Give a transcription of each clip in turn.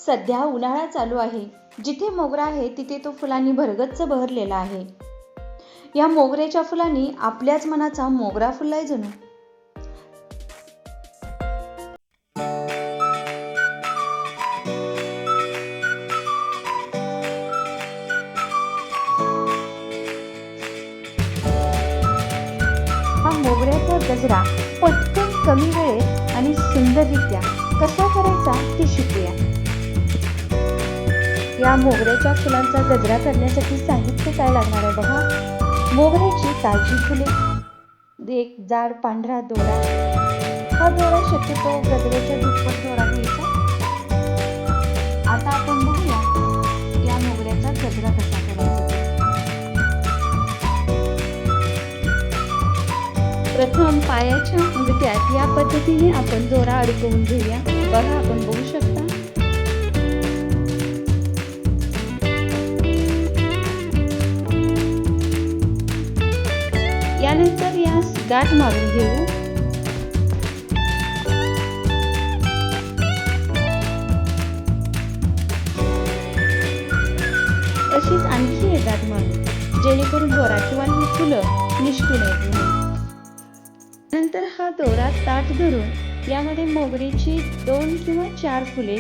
सध्या उन्हाळा चालू आहे. जिथे मोगरा आहे तिथे तो फुलांनी भरगच्च बहरलेला आहे. या मोगऱ्याच्या फुलांनी आपल्याच मनाचा मोगरा फुललाय जणू. हा मोगऱ्याचा गजरा पटकन कमी वेळेत आणि सुंदररित्या कसा करायचा ते शिकूया. या मोगऱ्याच्या फुलांचा गजरा करण्यासाठी साहित्य काय लागणार आहे बघा. मोगऱ्याची ताजी फुले, एक जाड पांढरा दोरा. हा दोरा शक्यतो गजऱ्याच्या दुप्पट दोरा घ्यायचा. आता आपण बघूया या मोगऱ्याचा गजरा कसा करायचा. प्रथम पायाच्या अंगठ्यात या पद्धतीने आपण दोरा अडकवून घेऊया. बघा, आपण बघू शकता. यानंतर यास गाठ मारून घेऊ. अशीच आणखी एक गाठ मारू, जेणेकरून दोरा किंवा ही फुलं निष्ठू नयेत. नंतर हा दोरा ताठ धरून यामध्ये मोगरीची 2 किंवा 4 फुले.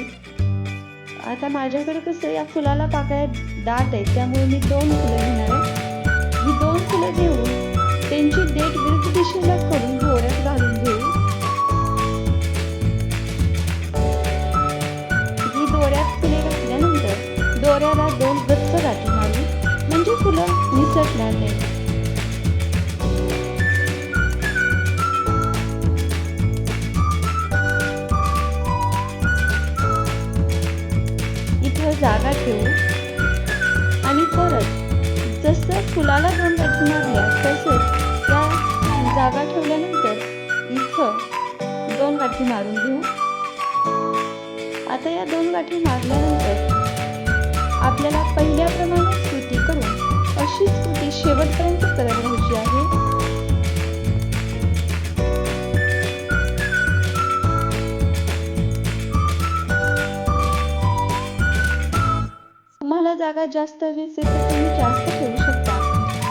आता माझ्याकडे कसं या फुलाला पाकळ्या दाट आहेत, त्यामुळे मी 2 फुलं घेणार आहे. ही 2 फुलं घेऊन त्यांची देठ विरुद्ध दिशेला करून दोऱ्यात घालून घेऊ. ही दोऱ्यात फुले घातल्यानंतर दोऱ्याला 2 गच्च गाठी मारू, म्हणजे फुलं निसटणार नाही. इथं जागा ठेवू आणि परत जसं फुलाला 2 गाठी मारल्या तसंच त्या जागा ठेवल्यानंतर इथं 2 गाठी मारून घेऊ. आता या 2 गाठी मारल्यानंतर आपल्याला पहिल्याप्रमाणे कृती करून अशीच कृती शेवटपर्यंत करत राहायची आहे. तुम्हाला जागा जास्त हवी असेल तर तुम्ही जास्त ठेवू शकता,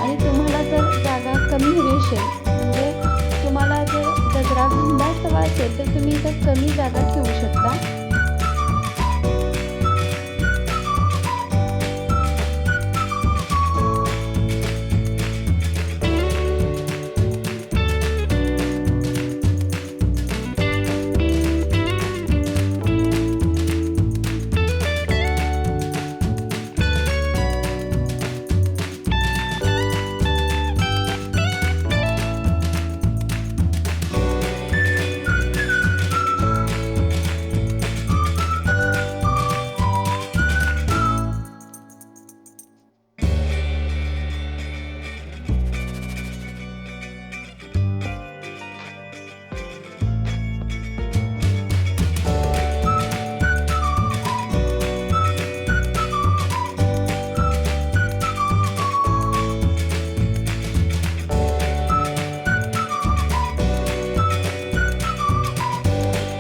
आणि तुम्हाला जर जागा कमी हवी असेल, म्हणजे तुम्हाला जर गजरा बिंदास हवा असेल तर तुम्ही इथं कमी जागा ठेवू शकता.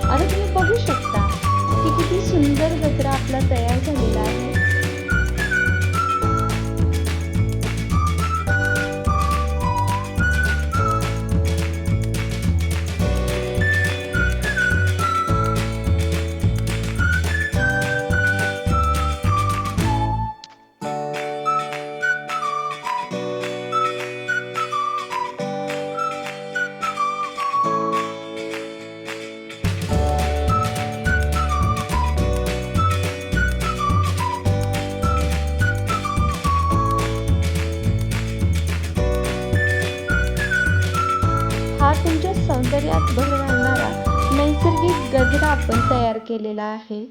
आता तुम्ही बघू शकता की किती सुंदर गजरा आपला तयार झालेला आहे. हा तुमच्या सौंदर्यात भर घालणारा नैसर्गिक गजरा आपण तयार केलेला आहे.